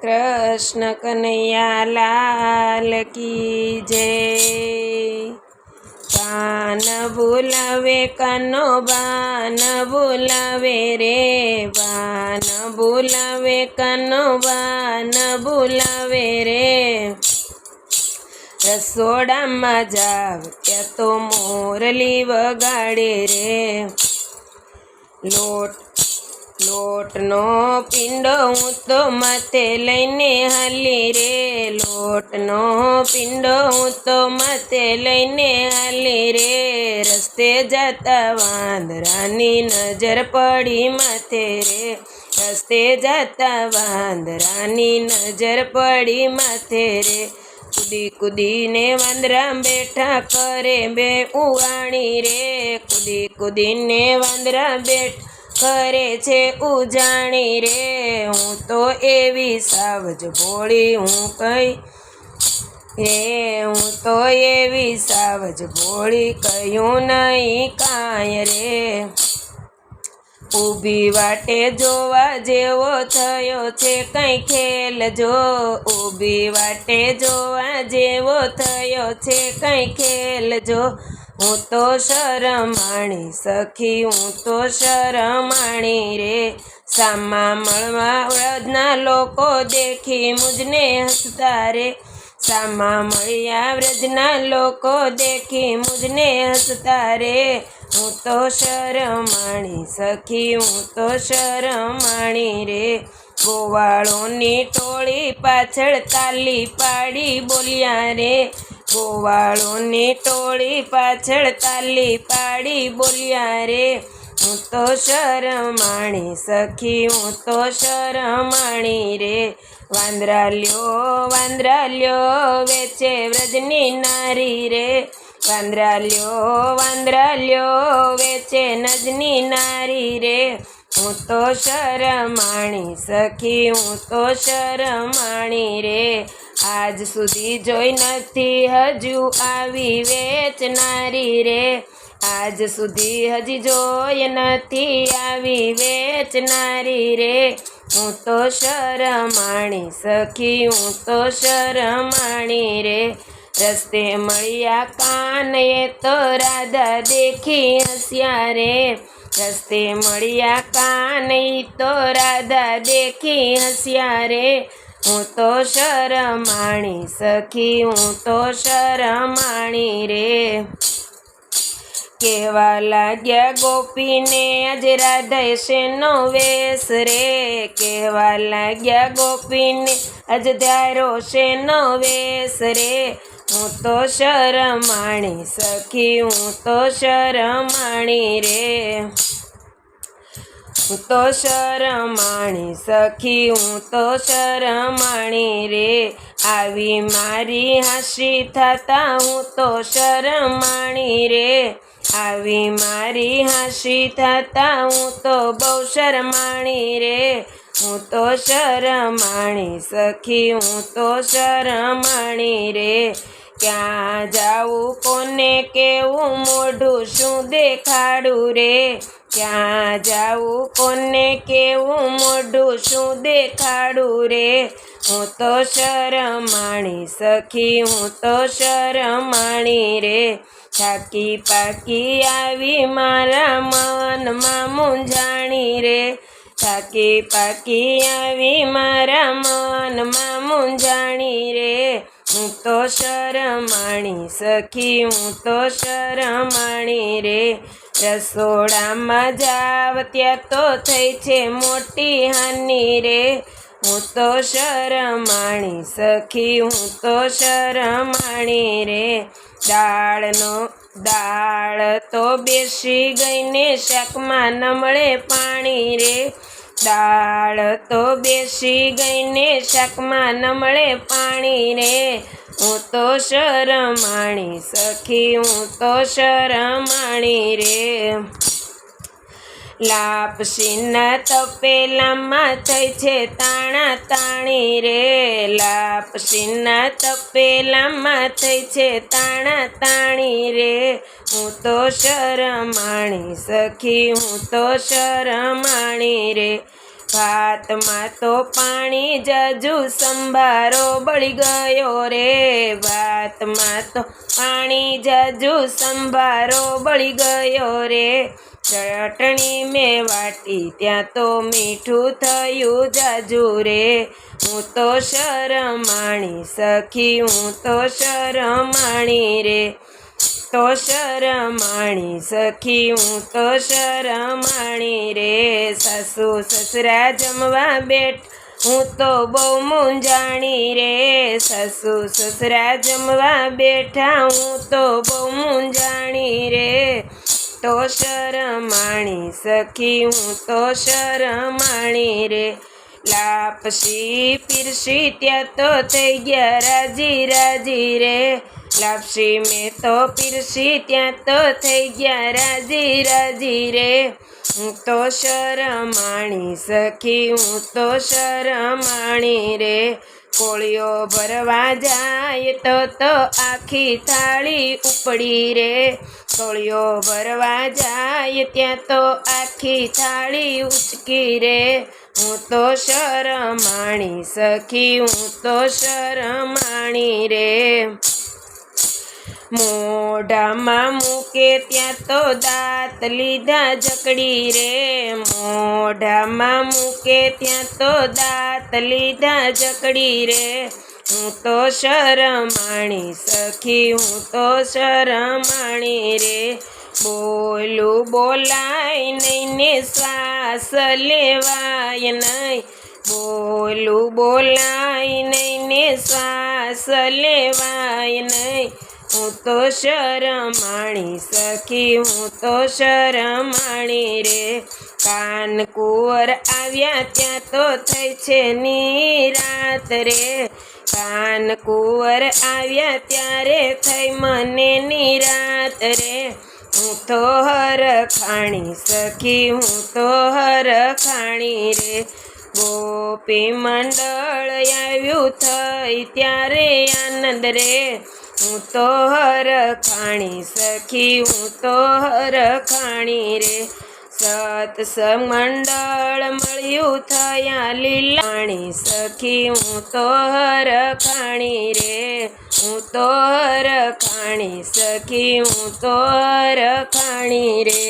કૃષ્ણ કનૈયા લાલ કી જય। કાન બોલાવે કાનો બાન બોલાવે રે, બાન બોલાવે કાનો બાન બોલાવે રે। રસોડામાં જાવ ત્યાં તો મોરલી વગાડે રે। લોટનો પિંડો હું તો માથે લઈને હાલી રે, લોટનો પિંડો હું તો માથે લઈને હાલી રે। રસ્તે જાતા વાંદરાની નજર પડી માથે રે, રસ્તે જાતા વાંદરાની નજર પડી માથે રે। કૂદી કૂદીને વાંદરા બેઠા કરે બે ઉવાણી રે, કૂદી કૂદીને વાંદરા બેઠા કરે છે ઉજાણી રે। હું તો એવી સાવજ ભોળી હું કઈ રે, હું તો એવી સાવજ ભોળી કહ્યું નહીં કાંઈ રે। ઊભી વાટે જોવા જેવો થયો છે કંઈ ખેલ જો, ઊભી વાટે જોવા જેવો થયો છે કંઈ ખેલ જો। હું તો શરમાણી સખી હું તો શરમાણી રે, સામા મળવા વ્રજના લોકો દેખી મુજને હસતા રે, સામા મળ્યા વ્રજના લોકો દેખી મુજને હસતા રે। હું તો શરમાણી સખી હું તો શરમાણી રે। ગોવાળોની ટોળી પાછળ તાલી પાડી બોલ્યા રે, ગોવાળોની ટોળી પાછળ તાલી પાડી બોલ્યા રે। હું તો શરમાણી સખી હું તો શરમાણી રે। વાંદરા લ્યો વેચે વ્રજની નારી રે, વાંદરા લ્યો વેચે નજની નારી રે। હું તો શરમાણી સખી હું તો શરમાણી રે। આજ સુધી જોઈ નથી હજુ આવી વેચનારી રે, આજ સુધી હજી જોઈ નથી આવી વેચનારી રે। હું તો શરમાણી સખી હું તો શરમાણી રે। રસ્તે મળ્યા કાન એ તો રાધા દેખી હસ્યા રે, રસ્તે મળ્યા કાન એ તો રાધા દેખી હસ્યા રે। હું તો શરમાણી સખી હું તો શરમાણી રે। કેવા લાગ્યા ગોપીને આજે રાધાએ શેનો વેશ રે, કેવા લાગ્યા ગોપીને આજે ધારો શેનો વેશ રે। હું તો શરમાણી સખી હું તો શરમાણી રે, હું તો શરમાણી સખી હું તો શરમાણી રે। આવી મારી હાંસી થતા હું તો શરમાણી રે, આવી મારી હાંસી થતા હું તો બહુ શરમાણી રે। હું તો શરમાણી સખી હું તો શરમાણી રે। ક્યાં જાવું કોને કેવું મોઢું શું દેખાડું રે, ક્યાં જાવું કોને કેવું મોઢું શું દેખાડું રે। હું તો શરમાણી સખી હું તો શરમાણી રે। થાકી પાકી આવી મારા મનમાં મૂંઝાણી રે, થાકી પાકી આવી મારા મનમાં મૂંઝાણી રે। હું તો શરમાણી સખી હું તો શરમાણી રે। રસોડામાં જાવ ત્યાં તો થઈ છે મોટી હાની રે, હું તો શરમાણી સખી હું તો શરમાણી રે। દાળ તો બેસી ગઈને શાકમાં ન મળે પાણી રે, દાળ તો બેસી ગઈને શાકમાં ન મળે પાણી રે। હું તો શરમાણી સખી હું તો શરમાણી રે। લાપસીના તપેલામાં થઈ છે તાણા તાણી રે, લાપસીના તપેલામાં થઈ છે તાણા તાણી રે। હું તો શરમાણી સખી હું તો શરમાણી રે। ભાતમાં તો પાણી જાજુ સંભારો બળી ગયો રે ભાતમાં તો પાણી જાજુ સંભારો બળી ગયો રે ચટણી મેં વાટી ત્યાં તો મીઠું થયું જાજુ રે હું તો શરમાણી સખી હું તો શરમાણી રે તો શરમાણી સખી હું તો શરમાણી રે સાસુ સસરા જમવા હું તો બહુ મૂંઝાણી રે સાસુ સસરા જમવા બેઠા હું તો બહુ મૂંઝાણી રે તો શરમાણી સખી હું તો શરમાણી રે લાપસી પીરસી ત્યાં તો થઈ ગયા રાજી રાજી રે લાપસી મેં તો પીરસી ત્યાં તો થઈ ગયા રાજી રાજી રે હું તો શરમાણી સખી હું તો શરમાણી રે કોળીઓ ભરવા જાય તો આખી થાળી ઉપડી રે કોળીઓ ભરવા જાય ત્યાં તો આખી થાળી ઉચકી રે હું તો શરમાણી સખી હું તો શરમાણી રે મોઢામાં મૂકે ત્યાં તો દાંત લીધા જકડી રે મોઢામાં મૂકે ત્યાં તો દાંત લીધા જકડી રે હું તો શરમાણી સખી હું તો શરમાણી રે બોલું બોલાય નહીં ને શ્વાસ લેવાય નહીં બોલું બોલાય નહીં ને શ્વાસ લેવાય નહીં હું તો શરમાણી સખી હું તો શરમાણી રે કાન કુંવર આવ્યા ત્યાં તો થઈ છે નિરાત રે કાન કુંવર આવ્યા ત્યારે થઈ મને નિરાત રે હું તો હરખાણી સખી હું તો હરખાણી રે ગોપી મંડળ આવ્યું થઈ ત્યારે આનંદ રે હું તો હરખાણી સખી હું તો હરખાણી રે સત્સંગ મંડળ મળ્યું થયા લીલાણી સખી હું તો હરખાણી રે હું તો હરખાણી સખી હું તો હરખાણી રે